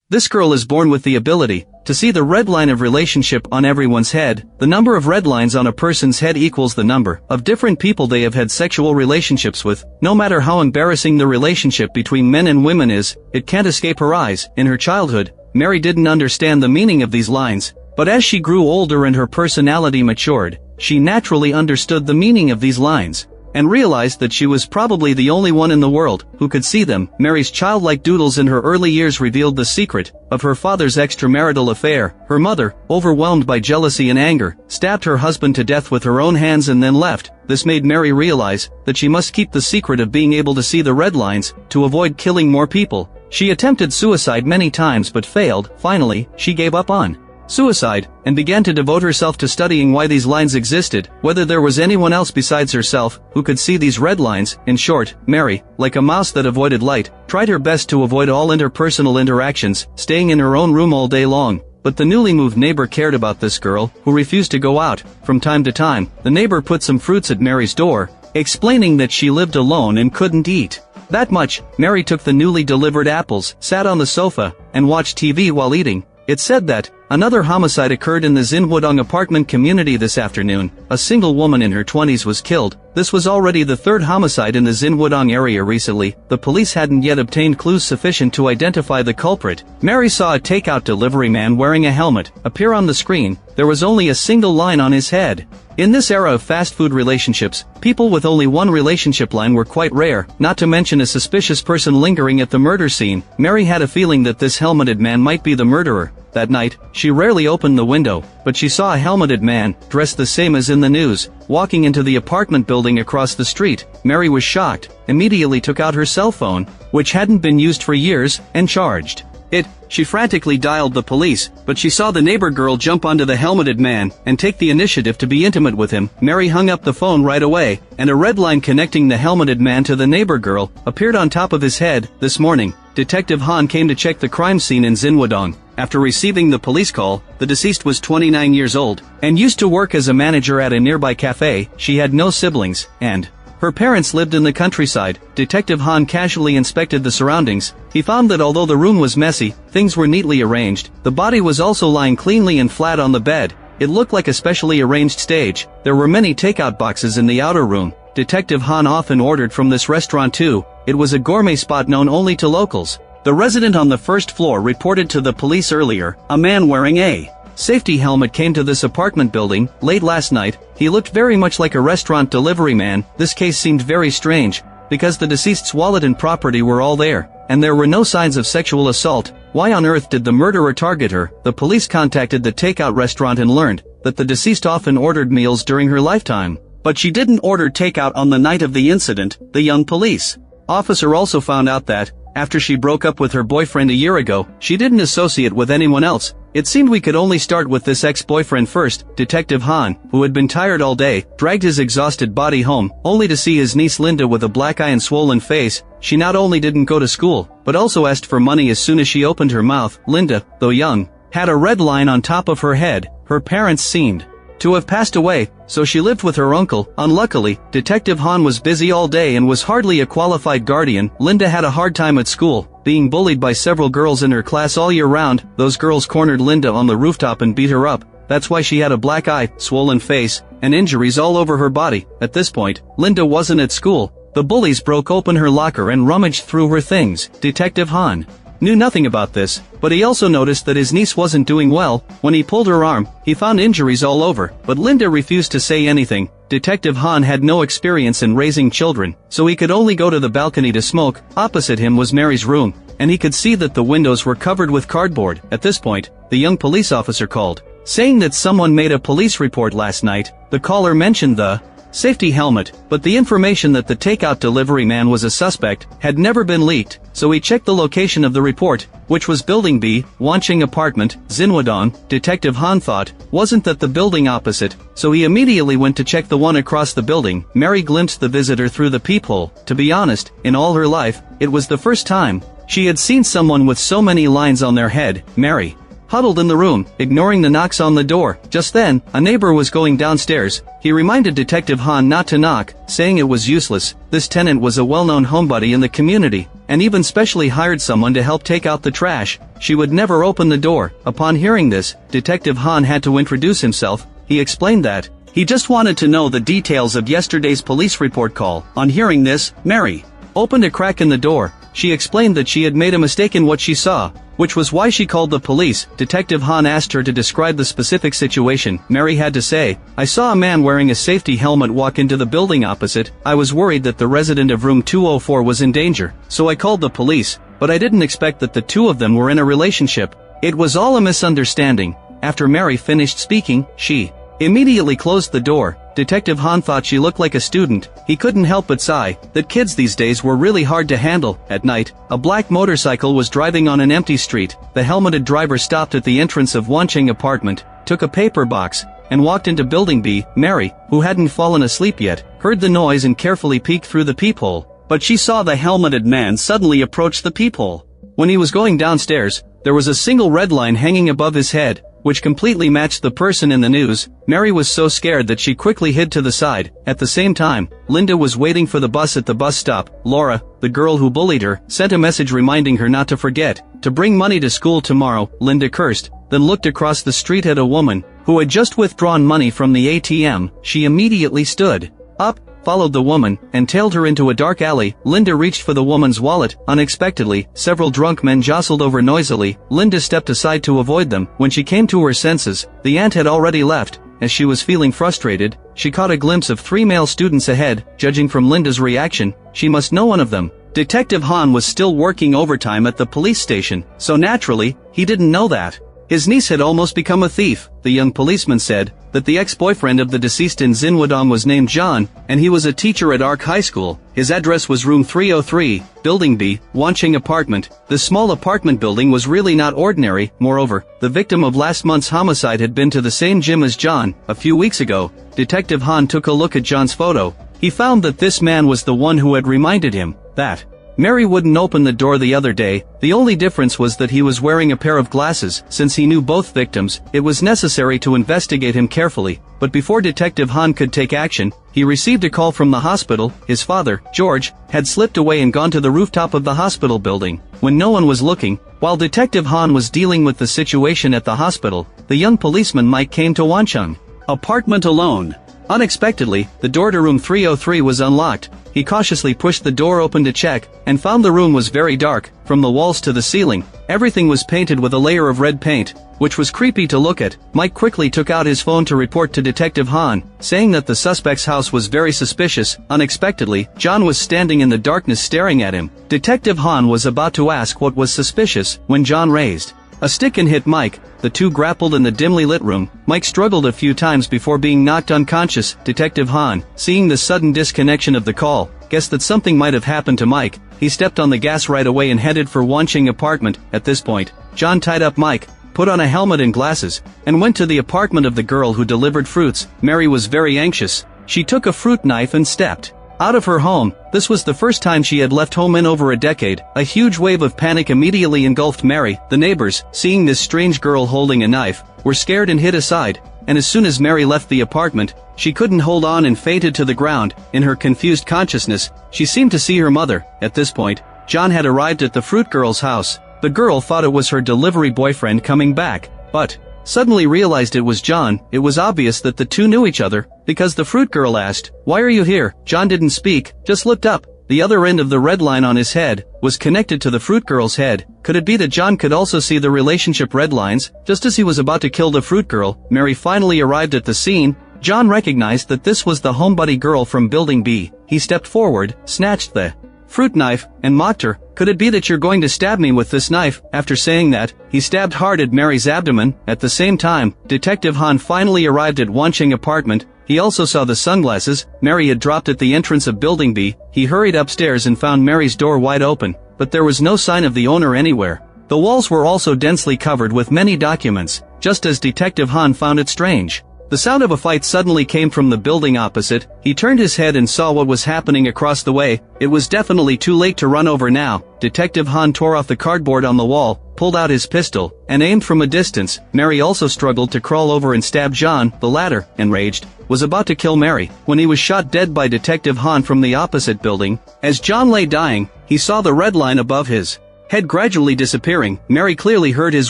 This girl is born with the ability to see the red line of relationship on everyone's head. The number of red lines on a person's head equals the number of different people they have had sexual relationships with. No matter how embarrassing the relationship between men and women is, it can't escape her eyes. In her childhood, Mary didn't understand the meaning of these lines, but as she grew older and her personality matured, she naturally understood the meaning of these lines, and realized that she was probably the only one in the world who could see them. Mary's childlike doodles in her early years revealed the secret of her father's extramarital affair. Her mother, overwhelmed by jealousy and anger, stabbed her husband to death with her own hands and then left. This made Mary realize that she must keep the secret of being able to see the red lines to avoid killing more people. She attempted suicide many times but failed. Finally, she gave up on suicide, and began to devote herself to studying why these lines existed, whether there was anyone else besides herself who could see these red lines. In short, Mary, like a mouse that avoided light, tried her best to avoid all interpersonal interactions, staying in her own room all day long. But the newly moved neighbor cared about this girl, who refused to go out. From time to time, the neighbor put some fruits at Mary's door, explaining that she lived alone and couldn't eat that much. Mary took the newly delivered apples, sat on the sofa, and watched TV while eating. It said that another homicide occurred in the Zinhudong apartment community this afternoon. A single woman in her 20s was killed. This was already the third homicide in the Zinhudong area recently. The police hadn't yet obtained clues sufficient to identify the culprit. Mary saw a takeout delivery man wearing a helmet appear on the screen. There was only a single line on his head. In this era of fast food relationships, people with only one relationship line were quite rare, not to mention a suspicious person lingering at the murder scene. Mary had a feeling that this helmeted man might be the murderer. That night, she rarely opened the window, but she saw a helmeted man, dressed the same as in the news, walking into the apartment building across the street. Mary was shocked, immediately took out her cell phone, which hadn't been used for years, and charged it. She frantically dialed the police, but she saw the neighbor girl jump onto the helmeted man and take the initiative to be intimate with him. Mary hung up the phone right away, and a red line connecting the helmeted man to the neighbor girl appeared on top of his head. This morning, Detective Han came to check the crime scene in Zinhudong. After receiving the police call, the deceased was 29 years old and used to work as a manager at a nearby cafe. She had no siblings, and her parents lived in the countryside. Detective Han casually inspected the surroundings. He found that although the room was messy, things were neatly arranged. The body was also lying cleanly and flat on the bed. It looked like a specially arranged stage. There were many takeout boxes in the outer room. Detective Han often ordered from this restaurant too. It was a gourmet spot known only to locals. The resident on the first floor reported to the police earlier, a man wearing a safety helmet came to this apartment building late last night. He looked very much like a restaurant delivery man. This case seemed very strange, because the deceased's wallet and property were all there, and there were no signs of sexual assault. Why on earth did the murderer target her? The police contacted the takeout restaurant and learned that the deceased often ordered meals during her lifetime, but she didn't order takeout on the night of the incident. The young police officer also found out that, after she broke up with her boyfriend a year ago, she didn't associate with anyone else. It seemed we could only start with this ex-boyfriend first. Detective Han, who had been tired all day, dragged his exhausted body home, only to see his niece Linda with a black eye and swollen face. She not only didn't go to school, but also asked for money as soon as she opened her mouth. Linda, though young, had a red line on top of her head. Her parents seemed to have passed away, so she lived with her uncle. Unluckily, Detective Han was busy all day and was hardly a qualified guardian. Linda had a hard time at school, being bullied by several girls in her class all year round. Those girls cornered Linda on the rooftop and beat her up. That's why she had a black eye, swollen face, and injuries all over her body. At this point, Linda wasn't at school. The bullies broke open her locker and rummaged through her things. Detective Han knew nothing about this, but he also noticed that his niece wasn't doing well. When he pulled her arm, he found injuries all over, but Linda refused to say anything. Detective Han had no experience in raising children, so he could only go to the balcony to smoke. Opposite him was Mary's room, and he could see that the windows were covered with cardboard. At this point, the young police officer called, saying that someone made a police report last night. The caller mentioned the safety helmet, but the information that the takeout delivery man was a suspect had never been leaked, so he checked the location of the report, which was Building B, Wancheng Apartment, Zinhudong. Detective Han thought, wasn't that the building opposite, so he immediately went to check the one across the building. Mary glimpsed the visitor through the peephole. To be honest, in all her life, it was the first time she had seen someone with so many lines on their head. Mary huddled in the room, ignoring the knocks on the door. Just then, a neighbor was going downstairs. He reminded Detective Han not to knock, saying it was useless. This tenant was a well-known homebody in the community, and even specially hired someone to help take out the trash. She would never open the door. Upon hearing this, Detective Han had to introduce himself. He explained that he just wanted to know the details of yesterday's police report call. On hearing this, Mary opened a crack in the door. She explained that she had made a mistake in what she saw, which was why she called the police. Detective Han asked her to describe the specific situation. Mary had to say, "I saw a man wearing a safety helmet walk into the building opposite. I was worried that the resident of room 204 was in danger, so I called the police, but I didn't expect that the two of them were in a relationship. It was all a misunderstanding." After Mary finished speaking, she immediately closed the door. Detective Han thought she looked like a student. He couldn't help but sigh that kids these days were really hard to handle. At night, a black motorcycle was driving on an empty street. The helmeted driver stopped at the entrance of Wancheng apartment, took a paper box, and walked into building B. Mary, who hadn't fallen asleep yet, heard the noise and carefully peeked through the peephole. But she saw the helmeted man suddenly approach the peephole. When he was going downstairs, there was a single red line hanging above his head, which completely matched the person in the news. Mary was so scared that she quickly hid to the side. At the same time, Linda was waiting for the bus at the bus stop. Laura, the girl who bullied her, sent a message reminding her not to forget to bring money to school tomorrow. Linda cursed, then looked across the street at a woman who had just withdrawn money from the ATM. She immediately stood up, followed the woman, and tailed her into a dark alley. Linda reached for the woman's wallet. Unexpectedly, several drunk men jostled over noisily. Linda stepped aside to avoid them. When she came to her senses, the aunt had already left. As she was feeling frustrated, she caught a glimpse of 3 male students ahead. Judging from Linda's reaction, she must know one of them. Detective Han was still working overtime at the police station, so naturally, he didn't know that his niece had almost become a thief. The young policeman said that the ex-boyfriend of the deceased in Xinwadong was named John, and he was a teacher at Arc High School. His address was room 303, building B, Wancheng apartment. The small apartment building was really not ordinary. Moreover, the victim of last month's homicide had been to the same gym as John. A few weeks ago, Detective Han took a look at John's photo. He found that this man was the one who had reminded him that Mary wouldn't open the door the other day. The only difference was that he was wearing a pair of glasses. Since he knew both victims, it was necessary to investigate him carefully. But before Detective Han could take action, he received a call from the hospital. His father, George, had slipped away and gone to the rooftop of the hospital building. When no one was looking, while Detective Han was dealing with the situation at the hospital, the young policeman Mike came to Wancheng apartment alone. Unexpectedly, the door to room 303 was unlocked. He cautiously pushed the door open to check, and found the room was very dark. From the walls to the ceiling, everything was painted with a layer of red paint, which was creepy to look at. Mike quickly took out his phone to report to Detective Han, saying that the suspect's house was very suspicious. Unexpectedly, John was standing in the darkness staring at him. Detective Han was about to ask what was suspicious, when John raised a stick and hit Mike. The two grappled in the dimly lit room. Mike struggled a few times before being knocked unconscious. Detective Han, seeing the sudden disconnection of the call, guessed that something might have happened to Mike. He stepped on the gas right away and headed for Wancheng apartment. At this point, John tied up Mike, put on a helmet and glasses, and went to the apartment of the girl who delivered fruits. Mary was very anxious. She took a fruit knife and stepped out of her home. This was the first time she had left home in over a decade. A huge wave of panic immediately engulfed Mary. The neighbors, seeing this strange girl holding a knife, were scared and hid aside, and as soon as Mary left the apartment, she couldn't hold on and fainted to the ground. In her confused consciousness, she seemed to see her mother. At this point, John had arrived at the fruit girl's house. The girl thought it was her delivery boyfriend coming back, but suddenly realized it was John. It was obvious that the two knew each other, because the fruit girl asked, "Why are you here?" John didn't speak, just looked up. The other end of the red line on his head was connected to the fruit girl's head. Could it be that John could also see the relationship red lines? Just as he was about to kill the fruit girl, Mary finally arrived at the scene. John recognized that this was the homebody girl from Building B. He stepped forward, snatched the fruit knife, and mocked her. "Could it be that you're going to stab me with this knife?" After saying that, he stabbed hard at Mary's abdomen. At the same time, Detective Han finally arrived at Wancheng apartment. He also saw the sunglasses Mary had dropped at the entrance of Building B. He hurried upstairs and found Mary's door wide open, but there was no sign of the owner anywhere. The walls were also densely covered with many documents, just as Detective Han found it strange. The sound of a fight suddenly came from the building opposite. He turned his head and saw what was happening across the way. It was definitely too late to run over now. Detective Han tore off the cardboard on the wall, pulled out his pistol, and aimed from a distance. Mary also struggled to crawl over and stab John. The latter, enraged, was about to kill Mary when he was shot dead by Detective Han from the opposite building. As John lay dying, he saw the red line above his head gradually disappearing. Mary clearly heard his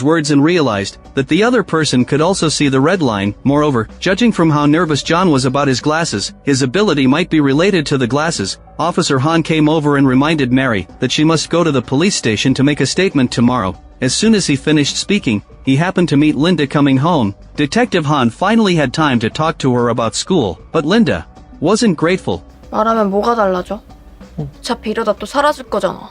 words and realized that the other person could also see the red line. Moreover, judging from how nervous John was about his glasses, his ability might be related to the glasses. Officer Han came over and reminded Mary that she must go to the police station to make a statement tomorrow. As soon as he finished speaking, he happened to meet Linda coming home. Detective Han finally had time to talk to her about school, but Linda wasn't grateful. 말하면 뭐가 달라져? 어차피 이러다 또 사라질 거잖아.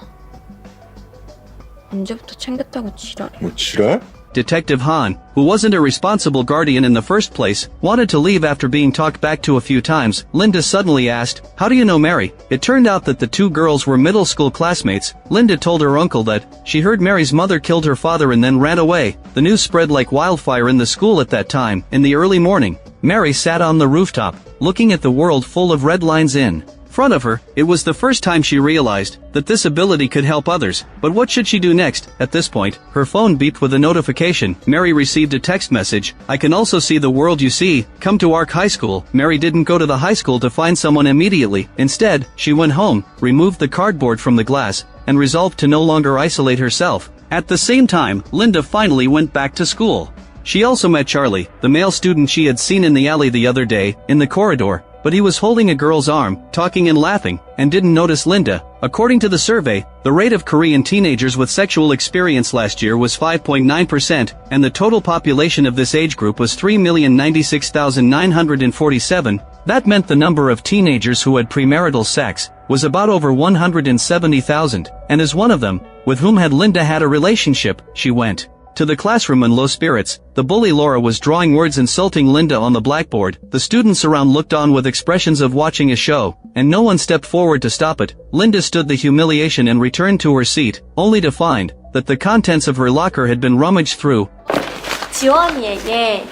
언제부터 챙겼다고 지랄해. 뭐 지랄? Detective Han, who wasn't a responsible guardian in the first place, wanted to leave after being talked back to a few times. Linda suddenly asked, "How do you know Mary?" It turned out that the two girls were middle school classmates. Linda told her uncle that she heard Mary's mother killed her father and then ran away. The news spread like wildfire in the school at that time. In the early morning, Mary sat on the rooftop, looking at the world full of red lines in front of her. It was the first time she realized that this ability could help others. But what should she do next? At this point, her phone beeped with a notification. Mary received a text message. "I can also see the world you see. Come to Arc High School." Mary didn't go to the high school to find someone immediately. Instead, she went home, removed the cardboard from the glass, and resolved to no longer isolate herself. At the same time, Linda finally went back to school. She also met Charlie, the male student she had seen in the alley the other day, in the corridor. But he was holding a girl's arm, talking and laughing, and didn't notice Linda. According to the survey, the rate of Korean teenagers with sexual experience last year was 5.9%, and the total population of this age group was 3,096,947. That meant the number of teenagers who had premarital sex was about over 170,000, and as one of them, with whom had Linda had a relationship, she went to the classroom in low spirits. The bully Laura was drawing words insulting Linda on the blackboard. The students around looked on with expressions of watching a show, and no one stepped forward to stop it. Linda stood the humiliation and returned to her seat, only to find that the contents of her locker had been rummaged through. 지원이에게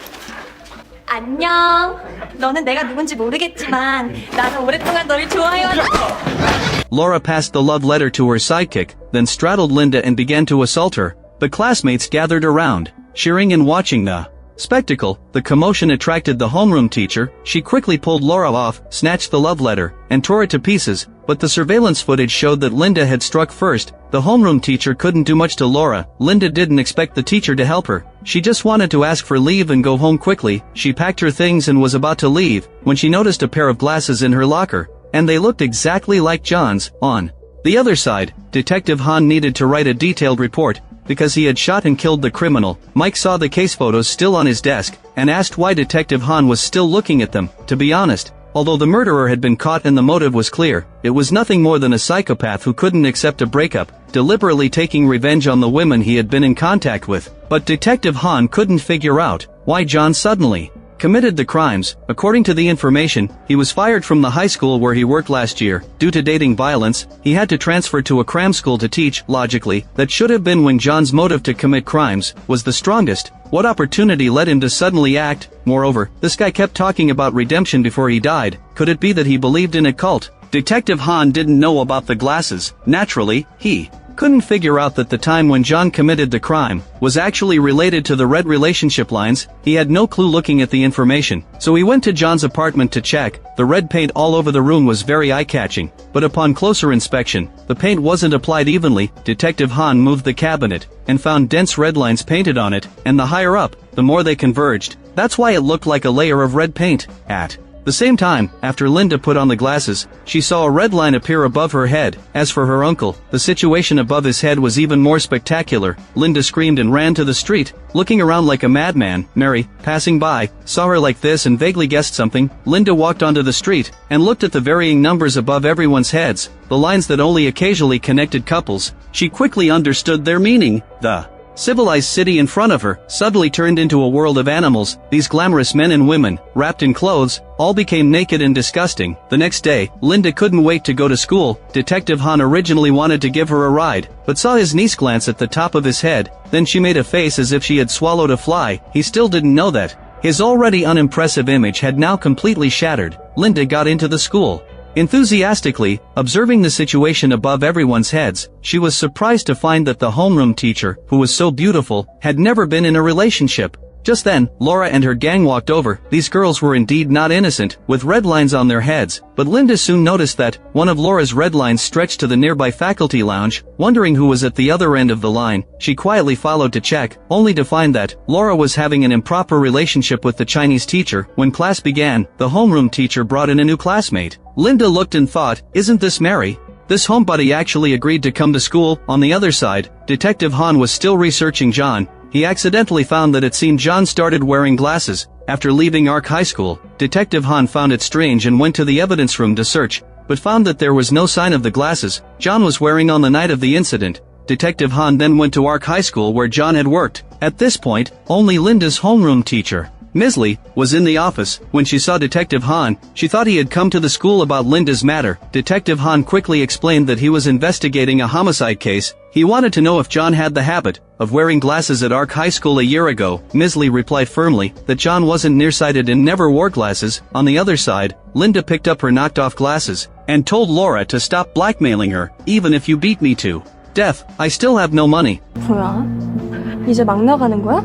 안녕. 너는 내가 누군지 모르겠지만 나는 오랫동안 너를 좋아해왔어. Laura passed the love letter to her sidekick, then straddled Linda and began to assault her. The classmates gathered around, cheering and watching the spectacle. The commotion attracted the homeroom teacher. She quickly pulled Laura off, snatched the love letter, and tore it to pieces, but the surveillance footage showed that Linda had struck first. The homeroom teacher couldn't do much to Laura. Linda didn't expect the teacher to help her. She just wanted to ask for leave and go home quickly. She packed her things and was about to leave, when she noticed a pair of glasses in her locker, and they looked exactly like John's. On the other side, Detective Han needed to write a detailed report, because he had shot and killed the criminal. Mike saw the case photos still on his desk, and asked why Detective Han was still looking at them. To be honest, although the murderer had been caught and the motive was clear, it was nothing more than a psychopath who couldn't accept a breakup, deliberately taking revenge on the women he had been in contact with. But Detective Han couldn't figure out why John suddenly committed the crimes. According to the information, he was fired from the high school where he worked last year. Due to dating violence, he had to transfer to a cram school to teach. Logically, that should have been when John's motive to commit crimes was the strongest. What opportunity led him to suddenly act? Moreover, this guy kept talking about redemption before he died. Could it be that he believed in a cult? Detective Han didn't know about the glasses. Naturally, he couldn't figure out that the time when John committed the crime was actually related to the red relationship lines. He had no clue looking at the information, so he went to John's apartment to check. The red paint all over the room was very eye-catching, but upon closer inspection, the paint wasn't applied evenly. Detective Han moved the cabinet and found dense red lines painted on it, and the higher up, the more they converged. That's why it looked like a layer of red paint. At the same time, after Linda put on the glasses, she saw a red line appear above her head. As for her uncle, the situation above his head was even more spectacular. Linda screamed and ran to the street, looking around like a madman. Mary, passing by, saw her like this and vaguely guessed something. Linda walked onto the street, and looked at the varying numbers above everyone's heads, the lines that only occasionally connected couples. She quickly understood their meaning. The civilized city in front of her suddenly turned into a world of animals. These glamorous men and women, wrapped in clothes, all became naked and disgusting. The next day, Linda couldn't wait to go to school. Detective Han originally wanted to give her a ride, but saw his niece glance at the top of his head. Then she made a face as if she had swallowed a fly. He still didn't know that His already unimpressive image had now completely shattered. Linda got into the school. Enthusiastically, observing the situation above everyone's heads, she was surprised to find that the homeroom teacher, who was so beautiful, had never been in a relationship. Just then, Laura and her gang walked over. These girls were indeed not innocent, with red lines on their heads, but Linda soon noticed that one of Laura's red lines stretched to the nearby faculty lounge. Wondering who was at the other end of the line, she quietly followed to check, only to find that Laura was having an improper relationship with the Chinese teacher. When class began, the homeroom teacher brought in a new classmate. Linda looked and thought, isn't this Mary? This homebody actually agreed to come to school. On the other side, Detective Han was still researching John. He accidentally found that it seemed John started wearing glasses. After leaving Ark High School, Detective Han found it strange and went to the evidence room to search, but found that there was no sign of the glasses John was wearing on the night of the incident. Detective Han then went to Ark High School where John had worked. At this point, only Linda's homeroom teacher, Ms. Lee, was in the office. When she saw Detective Han, she thought he had come to the school about Linda's matter. Detective Han quickly explained that he was investigating a homicide case. He wanted to know if John had the habit of wearing glasses at Ark High School a year ago. Ms. Lee replied firmly that John wasn't nearsighted and never wore glasses. On the other side, Linda picked up her knocked-off glasses and told Laura to stop blackmailing her. Even if you beat me to death, I still have no money. 뭐야? 이제 막 나가는 거야?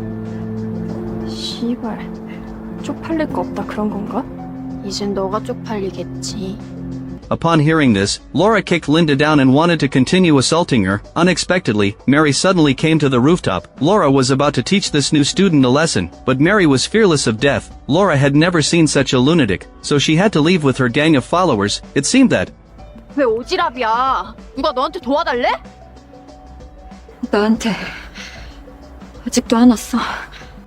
씨발, 쪽팔릴 거 없다 그런 건가? 이젠 너가 쪽팔리겠지. Upon hearing this, Laura kicked Linda down and wanted to continue assaulting her. Unexpectedly, Mary suddenly came to the rooftop. Laura was about to teach this new student a lesson, but Mary was fearless of death. Laura had never seen such a lunatic, so she had to leave with her gang of followers. It seemed that 왜 오지랖이야? 누가 너한테 도와달래? 나한테 아직도 안 왔어.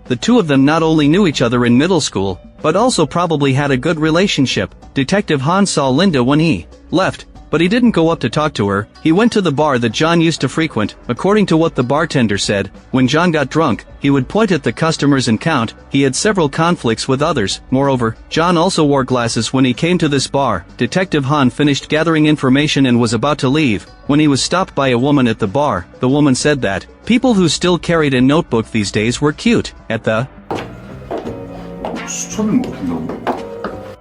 the two of them not only knew each other in middle school, but also probably had a good relationship. Detective Han saw Linda when he left, but he didn't go up to talk to her. He went to the bar that John used to frequent. According to what the bartender said, when John got drunk, he would point at the customers and count. He had several conflicts with others. Moreover, John also wore glasses when he came to this bar. Detective Han finished gathering information and was about to leave, when he was stopped by a woman at the bar. The woman said that people who still carried a notebook these days were cute. At the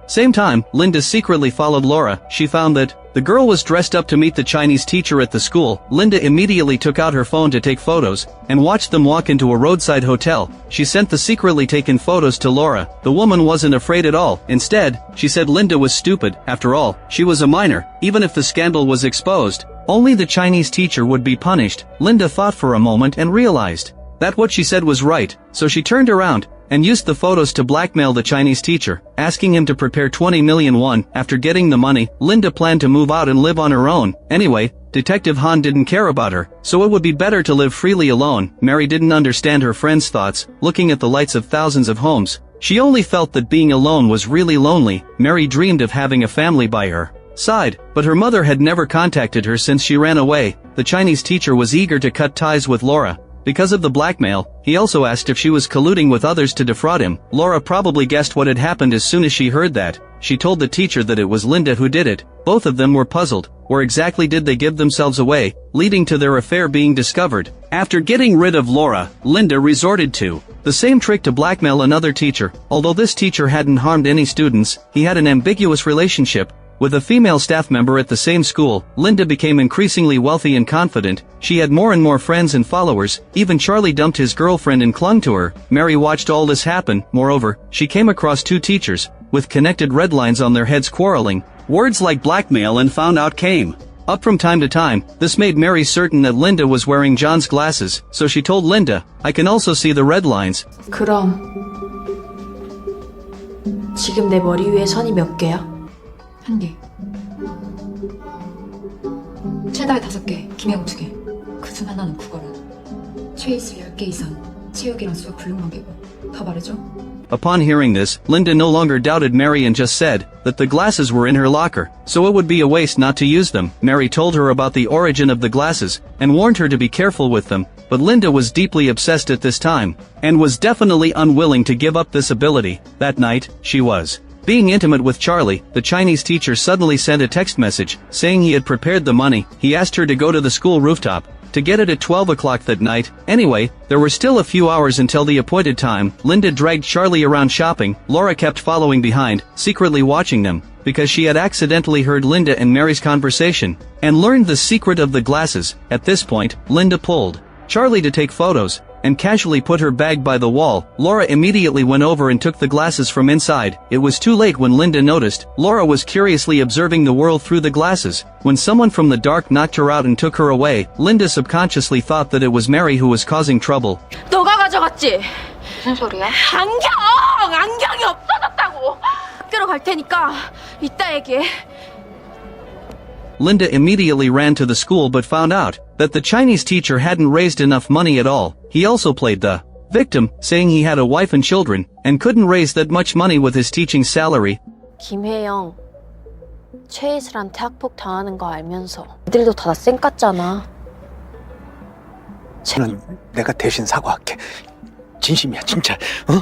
same time, Linda secretly followed Laura. She found that the girl was dressed up to meet the Chinese teacher at the school. Linda immediately took out her phone to take photos, and watched them walk into a roadside hotel. She sent the secretly taken photos to Laura. The woman wasn't afraid at all. Instead, she said Linda was stupid. After all, she was a minor. Even if the scandal was exposed, only the Chinese teacher would be punished. Linda thought for a moment and realized that what she said was right, so she turned around and used the photos to blackmail the Chinese teacher, asking him to prepare 20 million won. After getting the money, Linda planned to move out and live on her own. Anyway, Detective Han didn't care about her, so it would be better to live freely alone. Mary didn't understand her friend's thoughts. Looking at the lights of thousands of homes, she only felt that being alone was really lonely. Mary dreamed of having a family by her side, but her mother had never contacted her since she ran away. The Chinese teacher was eager to cut ties with Laura. Because of the blackmail, he also asked if she was colluding with others to defraud him. Laura probably guessed what had happened as soon as she heard that. She told the teacher that it was Linda who did it. Both of them were puzzled. Where exactly did they give themselves away, leading to their affair being discovered? After getting rid of Laura, Linda resorted to the same trick to blackmail another teacher. Although this teacher hadn't harmed any students, he had an ambiguous relationship with a female staff member at the same school. Linda became increasingly wealthy and confident. She had more and more friends and followers. Even Charlie dumped his girlfriend and clung to her. Mary watched all this happen. Moreover, she came across two teachers with connected red lines on their heads quarreling. Words like blackmail and found out came up from time to time. This made Mary certain that Linda was wearing John's glasses, so she told Linda, "I can also see the red lines." 그럼 지금 내 머리 위에 선이 몇 개야? 한 개. 최다에 5개, 김혜영 2개. 그중 하나는 국어라. 최이슬 10개 이상, 체육이랑 수학 블록만 개고. 더 말해줘? Upon hearing this, Linda no longer doubted Mary and just said that the glasses were in her locker, so it would be a waste not to use them. Mary told her about the origin of the glasses, and warned her to be careful with them, but Linda was deeply obsessed at this time, and was definitely unwilling to give up this ability. That night, she was being intimate with Charlie. The Chinese teacher suddenly sent a text message, saying he had prepared the money. He asked her to go to the school rooftop, to get it at 12 o'clock that night. Anyway, there were still a few hours until the appointed time. Linda dragged Charlie around shopping. Laura kept following behind, secretly watching them, because she had accidentally heard Linda and Mary's conversation, and learned the secret of the glasses. At this point, Linda pulled Charlie to take photos, and casually put her bag by the wall. Laura immediately went over and took the glasses from inside. It was too late when Linda noticed. Laura was curiously observing the world through the glasses. When someone from the dark knocked her out and took her away, Linda subconsciously thought that it was Mary who was causing trouble. 너가 가져갔지? 무슨 소리야? 안경이 없어졌다고. 학교로 갈 테니까 이따 얘기해. Linda immediately ran to the school but found out that the Chinese teacher hadn't raised enough money at all. He also played the victim, saying he had a wife and children, and couldn't raise that much money with his teaching salary. 김혜영, 최이슬한테 학폭 당하는 거 알면서 애들도 다 쌩 깠잖아. 쟤는 내가 대신 사과할게. 진심이야, 진짜.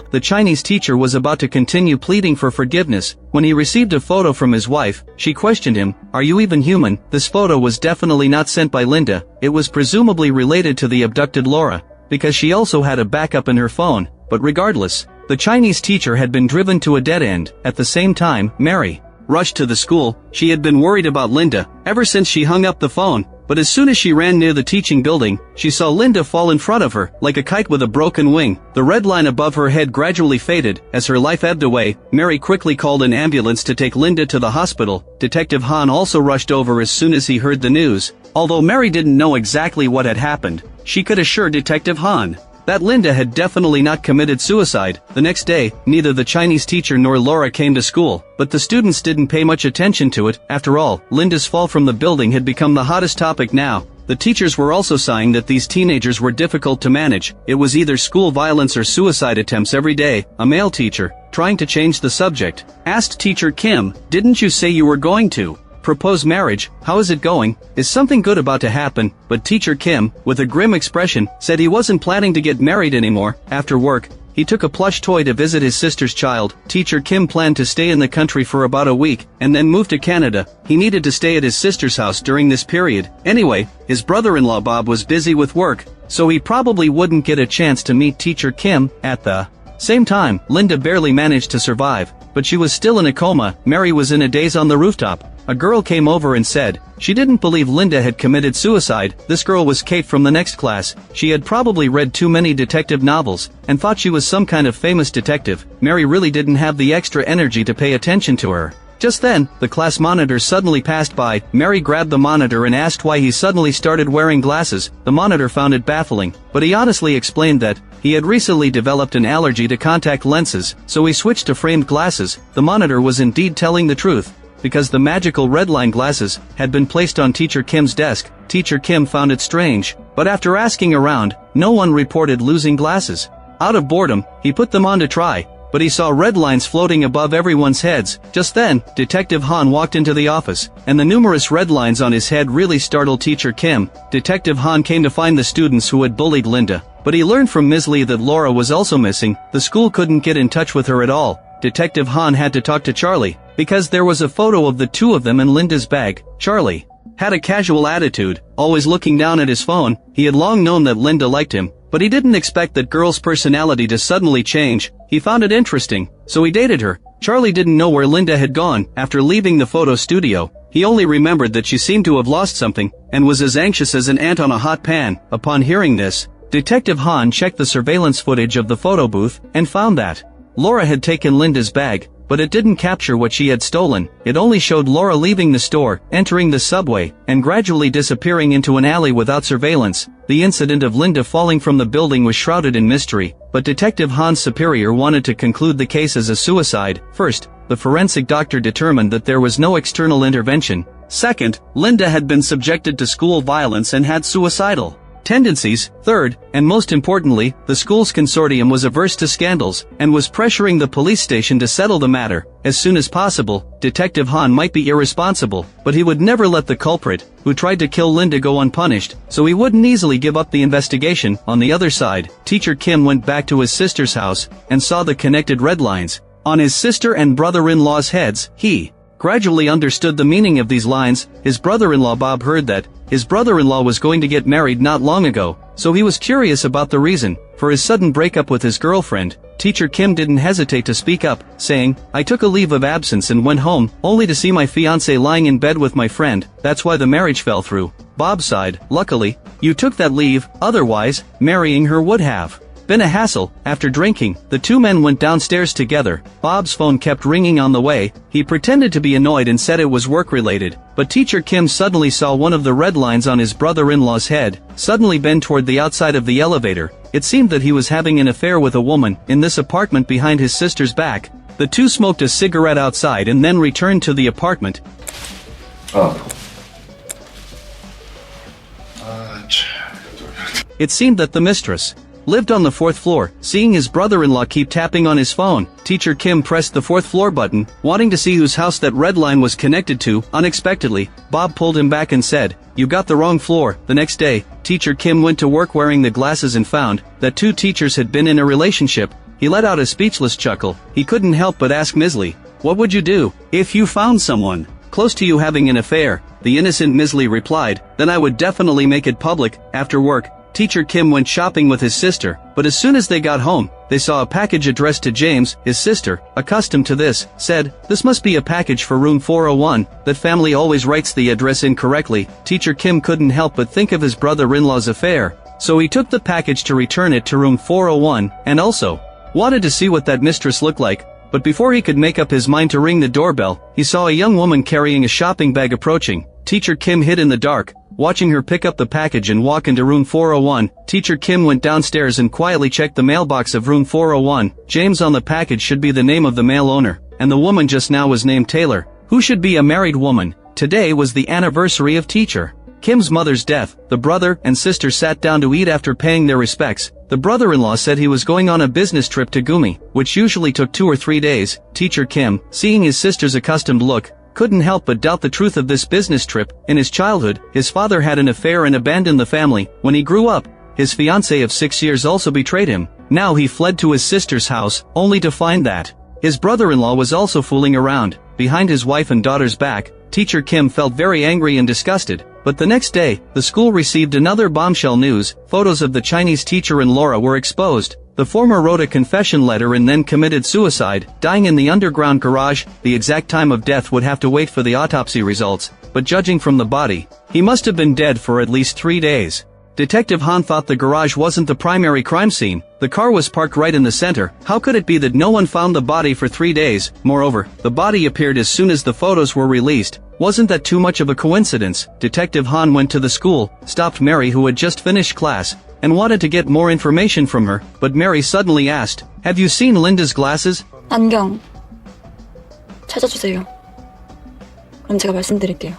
The Chinese teacher was about to continue pleading for forgiveness when he received a photo from his wife. She questioned him, "Are you even human?" This photo was definitely not sent by Linda. It was presumably related to the abducted Laura, because she also had a backup in her phone. But regardless, the Chinese teacher had been driven to a dead end. At the same time, Mary rushed to the school. She had been worried about Linda ever since she hung up the phone. But as soon as she ran near the teaching building, she saw Linda fall in front of her, like a kite with a broken wing. The red line above her head gradually faded. As her life ebbed away, Mary quickly called an ambulance to take Linda to the hospital. Detective Han also rushed over as soon as he heard the news. Although Mary didn't know exactly what had happened, she could assure Detective Han that Linda had definitely not committed suicide. The next day, neither the Chinese teacher nor Laura came to school, but the students didn't pay much attention to it. After all, Linda's fall from the building had become the hottest topic now. The teachers were also sighing that these teenagers were difficult to manage. It was either school violence or suicide attempts every day. A male teacher, trying to change the subject, asked Teacher Kim, "Didn't you say you were going to propose marriage? How is it going? Is something good about to happen?" But Teacher Kim, with a grim expression, said he wasn't planning to get married anymore. After work, he took a plush toy to visit his sister's child. Teacher Kim planned to stay in the country for about a week, and then move to Canada. He needed to stay at his sister's house during this period. Anyway, his brother-in-law Bob was busy with work, so he probably wouldn't get a chance to meet Teacher Kim. At the same time, Linda barely managed to survive, but she was still in a coma. Mary was in a daze on the rooftop. A girl came over and said she didn't believe Linda had committed suicide. This girl was Kate from the next class. She had probably read too many detective novels, and thought she was some kind of famous detective. Mary really didn't have the extra energy to pay attention to her. Just then, the class monitor suddenly passed by. Mary grabbed the monitor and asked why he suddenly started wearing glasses. The monitor found it baffling, but he honestly explained that he had recently developed an allergy to contact lenses, so he switched to framed glasses. The monitor was indeed telling the truth, because the magical redline glasses had been placed on Teacher Kim's desk. Teacher Kim found it strange, but after asking around, no one reported losing glasses. Out of boredom, he put them on to try, but he saw red lines floating above everyone's heads. Just then, Detective Han walked into the office, and the numerous red lines on his head really startled Teacher Kim. Detective Han came to find the students who had bullied Linda, but he learned from Ms. Lee that Laura was also missing. The school couldn't get in touch with her at all. Detective Han had to talk to Charlie, because there was a photo of the two of them in Linda's bag. Charlie had a casual attitude, always looking down at his phone. He had long known that Linda liked him, but he didn't expect that girl's personality to suddenly change. He found it interesting, so he dated her. Charlie didn't know where Linda had gone. After leaving the photo studio, he only remembered that she seemed to have lost something, and was as anxious as an ant on a hot pan. Upon hearing this, Detective Han checked the surveillance footage of the photo booth, and found that Laura had taken Linda's bag, but it didn't capture what she had stolen. It only showed Laura leaving the store, entering the subway, and gradually disappearing into an alley without surveillance. The incident of Linda falling from the building was shrouded in mystery, but Detective Han's superior wanted to conclude the case as a suicide. First, the forensic doctor determined that there was no external intervention. Second, Linda had been subjected to school violence and had suicidal tendencies. Third, and most importantly, the school's consortium was averse to scandals, and was pressuring the police station to settle the matter as soon as possible. Detective Han might be irresponsible, but he would never let the culprit, who tried to kill Linda, go unpunished, so he wouldn't easily give up the investigation. On the other side, Teacher Kim went back to his sister's house, and saw the connected red lines on his sister and brother-in-law's heads. He gradually understood the meaning of these lines. His brother-in-law Bob heard that His brother-in-law was going to get married not long ago, so he was curious about the reason for his sudden breakup with his girlfriend. Teacher Kim didn't hesitate to speak up, saying, "I took a leave of absence and went home, only to see my fiancé lying in bed with my friend. That's why the marriage fell through." Bob sighed. "Luckily, you took that leave, otherwise, marrying her would have been a hassle." After drinking, the two men went downstairs together. Bob's phone kept ringing on the way. He pretended to be annoyed and said it was work-related, but Teacher Kim suddenly saw one of the red lines on his brother-in-law's head suddenly bend toward the outside of the elevator. It seemed that he was having an affair with a woman in this apartment behind his sister's back. The two smoked a cigarette outside and then returned to the apartment. It seemed that the mistress lived on the fourth floor. Seeing his brother-in-law keep tapping on his phone, Teacher Kim pressed the fourth floor button, wanting to see whose house that red line was connected to. Unexpectedly, Bob pulled him back and said, "You got the wrong floor." The next day, Teacher Kim went to work wearing the glasses and found that two teachers had been in a relationship. He let out a speechless chuckle. He couldn't help but ask Misley, "What would you do if you found someone close to you having an affair?" The innocent Misley replied, "Then I would definitely make it public." After work, Teacher Kim went shopping with his sister, but as soon as they got home, they saw a package addressed to James. His sister, accustomed to this, said, "This must be a package for room 401, that family always writes the address incorrectly." Teacher Kim couldn't help but think of his brother-in-law's affair, so he took the package to return it to room 401, and also wanted to see what that mistress looked like. But before he could make up his mind to ring the doorbell, he saw a young woman carrying a shopping bag approaching. Teacher Kim hid in the dark, watching her pick up the package and walk into room 401. Teacher Kim went downstairs and quietly checked the mailbox of room 401. James on the package should be the name of the mail owner, and the woman just now was named Taylor, who should be a married woman. Today was the anniversary of Teacher Kim's mother's death. The brother and sister sat down to eat after paying their respects. The brother-in-law said he was going on a business trip to Gumi, which usually took 2 or 3 days. Teacher Kim, seeing his sister's accustomed look, couldn't help but doubt the truth of this business trip. In his childhood, his father had an affair and abandoned the family. When he grew up, his fiancée of 6 years also betrayed him. Now he fled to his sister's house, only to find that his brother-in-law was also fooling around behind his wife and daughter's back. Teacher Kim felt very angry and disgusted. But the next day, the school received another bombshell news. Photos of the Chinese teacher and Laura were exposed. The former wrote a confession letter and then committed suicide, dying in the underground garage. The exact time of death would have to wait for the autopsy results, but judging from the body, he must have been dead for at least 3 days. Detective Han thought the garage wasn't the primary crime scene. The car was parked right in the center. How could it be that no one found the body for 3 days? Moreover, the body appeared as soon as the photos were released. Wasn't that too much of a coincidence? Detective Han went to the school, stopped Mary who had just finished class, and wanted to get more information from her, but Mary suddenly asked, "Have you seen Linda's glasses?" 안경 찾아주세요. 그럼 제가 말씀드릴게요.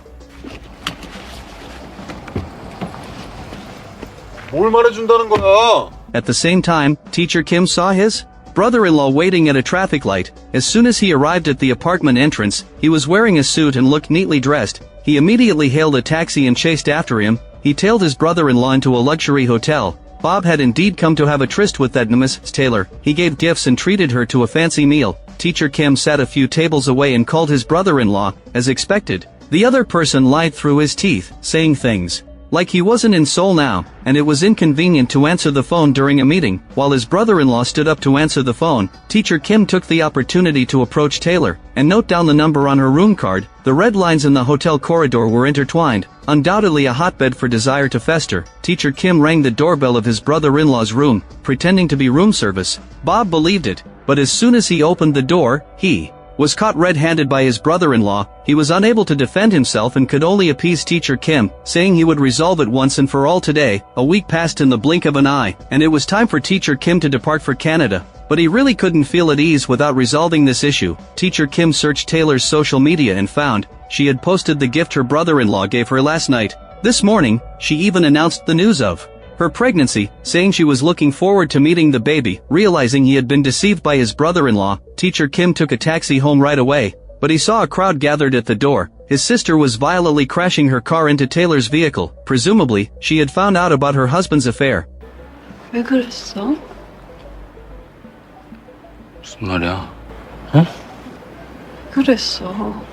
뭘 말해준다는 거야? At the same time, Teacher Kim saw his brother-in-law waiting at a traffic light. As soon as he arrived at the apartment entrance, he was wearing a suit and looked neatly dressed. He immediately hailed a taxi and chased after him. He tailed his brother-in-law into a luxury hotel. Bob had indeed come to have a tryst with that Mrs. Taylor. He gave gifts and treated her to a fancy meal. Teacher Kim sat a few tables away and called his brother-in-law. As expected, the other person lied through his teeth, saying things like he wasn't in Seoul now, and it was inconvenient to answer the phone during a meeting. While his brother-in-law stood up to answer the phone, Teacher Kim took the opportunity to approach Taylor and note down the number on her room card. The red lines in the hotel corridor were intertwined, undoubtedly a hotbed for desire to fester. Teacher Kim rang the doorbell of his brother-in-law's room, pretending to be room service. Bob believed it, but as soon as he opened the door, he was caught red-handed by his brother-in-law. He was unable to defend himself and could only appease Teacher Kim, saying he would resolve it once and for all today. A week passed in the blink of an eye, and it was time for Teacher Kim to depart for Canada. But he really couldn't feel at ease without resolving this issue. Teacher Kim searched Taylor's social media and found she had posted the gift her brother-in-law gave her last night. This morning, she even announced the news of her pregnancy, saying she was looking forward to meeting the baby. Realizing he had been deceived by his brother-in-law, Teacher Kim took a taxi home right away, but he saw a crowd gathered at the door. His sister was violently crashing her car into Taylor's vehicle. Presumably, she had found out about her husband's affair. 왜 그랬어? 무슨 말이야? 어? 그랬어.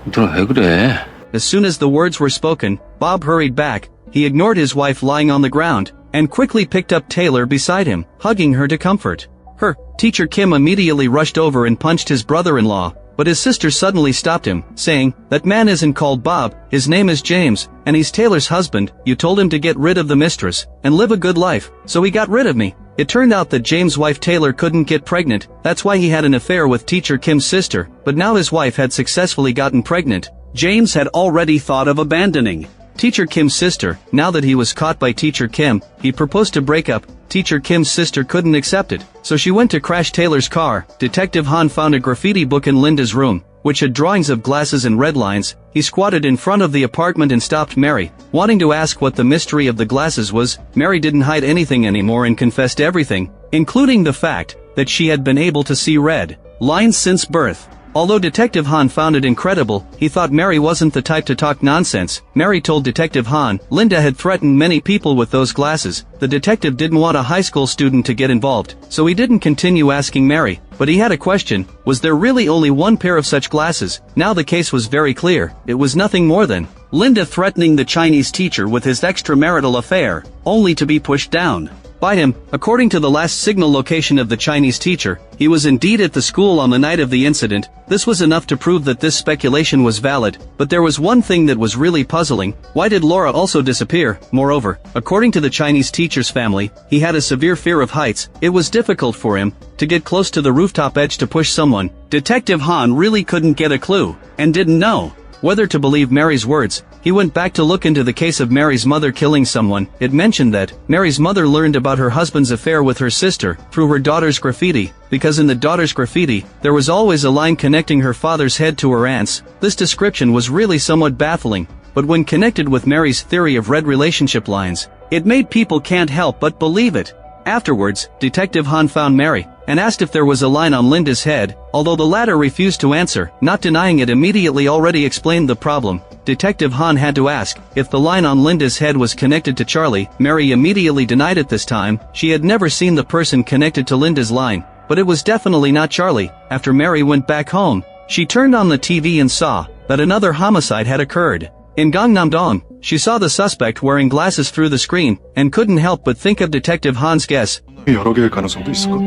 너는 왜 그래? As soon as the words were spoken, Bob hurried back. He ignored his wife lying on the ground, and quickly picked up Taylor beside him, hugging her to comfort her. Teacher Kim immediately rushed over and punched his brother-in-law, but his sister suddenly stopped him, saying, "That man isn't called Bob, his name is James, and he's Taylor's husband. You told him to get rid of the mistress, and live a good life, so he got rid of me." It turned out that James' wife Taylor couldn't get pregnant, that's why he had an affair with Teacher Kim's sister, but now his wife had successfully gotten pregnant. James had already thought of abandoning Teacher Kim's sister. Now that he was caught by Teacher Kim, he proposed to break up. Teacher Kim's sister couldn't accept it, so she went to crash Taylor's car. Detective Han found a graffiti book in Linda's room, which had drawings of glasses and red lines. He squatted in front of the apartment and stopped Mary, wanting to ask what the mystery of the glasses was. Mary didn't hide anything anymore and confessed everything, including the fact that she had been able to see red lines since birth. Although Detective Han found it incredible, he thought Mary wasn't the type to talk nonsense. Mary told Detective Han Linda had threatened many people with those glasses. The detective didn't want a high school student to get involved, so he didn't continue asking Mary. But he had a question: was there really only one pair of such glasses? Now the case was very clear. It was nothing more than Linda threatening the Chinese teacher with his extramarital affair, only to be pushed down by him. According to the last signal location of the Chinese teacher, he was indeed at the school on the night of the incident. This was enough to prove that this speculation was valid, but there was one thing that was really puzzling. Why did Laura also disappear? Moreover, according to the Chinese teacher's family, he had a severe fear of heights. It was difficult for him to get close to the rooftop edge to push someone. Detective Han really couldn't get a clue, and didn't know whether to believe Mary's words. He went back to look into the case of Mary's mother killing someone. It mentioned that Mary's mother learned about her husband's affair with her sister through her daughter's graffiti, because in the daughter's graffiti, there was always a line connecting her father's head to her aunt's. This description was really somewhat baffling, but when connected with Mary's theory of red relationship lines, it made people can't help but believe it. Afterwards, Detective Han found Mary, and asked if there was a line on Linda's head, although the latter refused to answer. Not denying it immediately already explained the problem. Detective Han had to ask if the line on Linda's head was connected to Charlie. Mary immediately denied it this time. She had never seen the person connected to Linda's line, but it was definitely not Charlie. After Mary went back home, she turned on the TV and saw that another homicide had occurred. In Gangnam-dong, she saw the suspect wearing glasses through the screen, and couldn't help but think of Detective Han's guess. 여러 개일 가능성도 있을 것.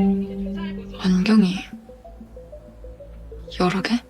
안경이 여러 개?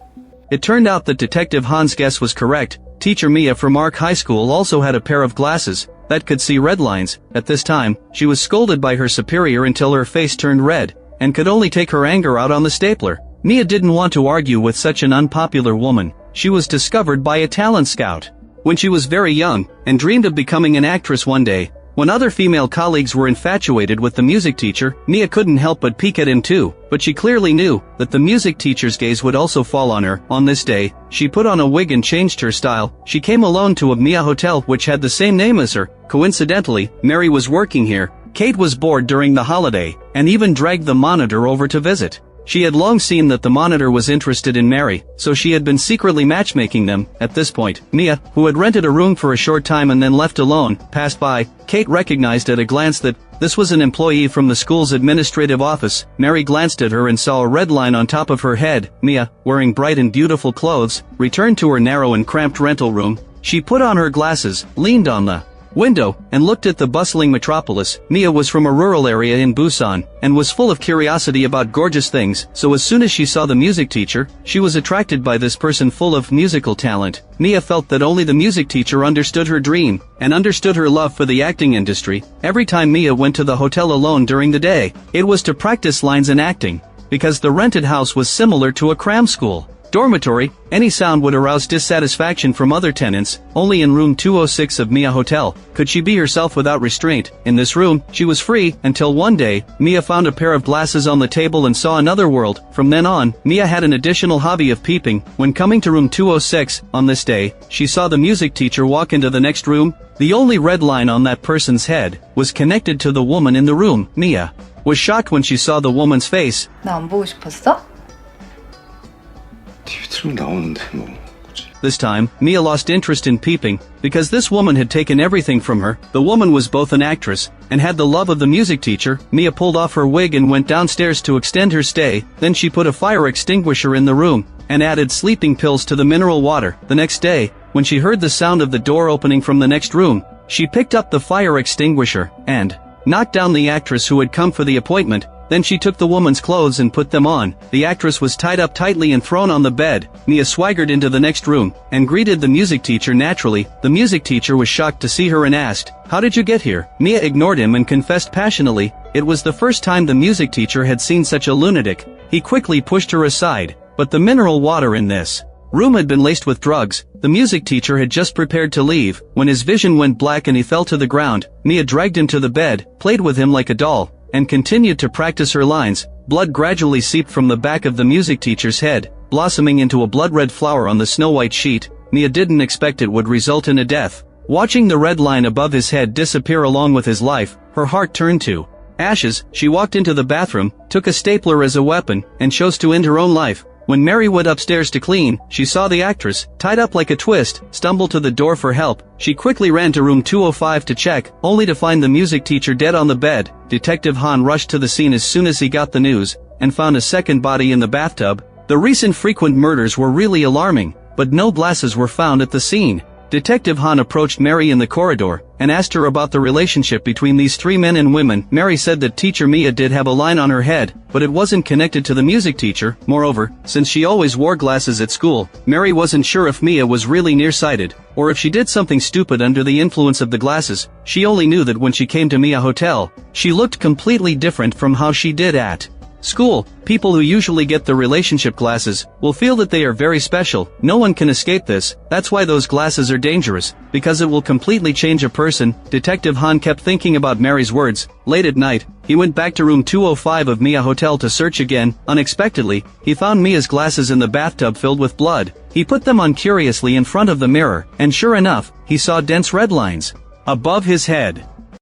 It turned out that Detective Han's guess was correct. Teacher Mia from Ark High School also had a pair of glasses that could see red lines. At this time, she was scolded by her superior until her face turned red, and could only take her anger out on the stapler. Mia didn't want to argue with such an unpopular woman. She was discovered by a talent scout when she was very young, and dreamed of becoming an actress one day. When other female colleagues were infatuated with the music teacher, Mia couldn't help but peek at him too, but she clearly knew that the music teacher's gaze would also fall on her. On this day, she put on a wig and changed her style. She came alone to a Mia hotel which had the same name as her. Coincidentally, Mary was working here. Kate was bored during the holiday, and even dragged the monitor over to visit. She had long seen that the monitor was interested in Mary, so she had been secretly matchmaking them. At this point, Mia, who had rented a room for a short time and then left alone, passed by. Kate recognized at a glance that this was an employee from the school's administrative office. Mary glanced at her and saw a red line on top of her head. Mia, wearing bright and beautiful clothes, returned to her narrow and cramped rental room. She put on her glasses, leaned on the window, and looked at the bustling metropolis. Mia was from a rural area in Busan, and was full of curiosity about gorgeous things, so as soon as she saw the music teacher, she was attracted by this person full of musical talent. Mia felt that only the music teacher understood her dream, and understood her love for the acting industry. Every time Mia went to the hotel alone during the day, it was to practice lines in acting, because the rented house was similar to a cram school dormitory. Any sound would arouse dissatisfaction from other tenants. Only in room 206 of Mia Hotel could she be herself without restraint. In this room, she was free, until one day, Mia found a pair of glasses on the table and saw another world. From then on, Mia had an additional hobby of peeping. When coming to room 206, on this day, she saw the music teacher walk into the next room. The only red line on that person's head was connected to the woman in the room. Mia was shocked when she saw the woman's face. 나 안 보고 싶었어? TV 틀면 나오는데 뭐. This time, Mia lost interest in peeping, because this woman had taken everything from her. The woman was both an actress, and had the love of the music teacher. Mia pulled off her wig and went downstairs to extend her stay. Then she put a fire extinguisher in the room, and added sleeping pills to the mineral water. The next day, when she heard the sound of the door opening from the next room. She picked up the fire extinguisher and knocked down the actress who had come for the appointment. Then she took the woman's clothes and put them on. The actress was tied up tightly and thrown on the bed. Mia swaggered into the next room and greeted the music teacher naturally. The music teacher was shocked to see her and asked, "How did you get here?" Mia ignored him and confessed passionately. It was the first time the music teacher had seen such a lunatic. He quickly pushed her aside, but the mineral water in this room had been laced with drugs. The music teacher had just prepared to leave, when his vision went black and he fell to the ground. Mia dragged him to the bed, played with him like a doll, and continued to practice her lines. Blood gradually seeped from the back of the music teacher's head, blossoming into a blood-red flower on the snow-white sheet. Mia didn't expect it would result in a death. Watching the red line above his head disappear along with his life, her heart turned to ashes. She walked into the bathroom, took a stapler as a weapon, and chose to end her own life. When Mary went upstairs to clean, she saw the actress, tied up like a twist, stumble to the door for help. She quickly ran to room 205 to check, only to find the music teacher dead on the bed. Detective Han rushed to the scene as soon as he got the news, and found a second body in the bathtub. The recent frequent murders were really alarming, but no glasses were found at the scene. Detective Han approached Mary in the corridor, and asked her about the relationship between these three men and women. Mary said that teacher Mia did have a line on her head, but it wasn't connected to the music teacher. Moreover, since she always wore glasses at school, Mary wasn't sure if Mia was really nearsighted, or if she did something stupid under the influence of the glasses. She only knew that when she came to Mia Hotel, she looked completely different from how she did at school. People who usually get the relationship glasses will feel that they are very special. No one can escape this. That's why those glasses are dangerous, because it will completely change a person. Detective Han kept thinking about Mary's words. Late at night, he went back to room 205 of Mia Hotel to search again. Unexpectedly, he found Mia's glasses in the bathtub filled with blood. He put them on curiously in front of the mirror, and sure enough, he saw dense red lines above his head.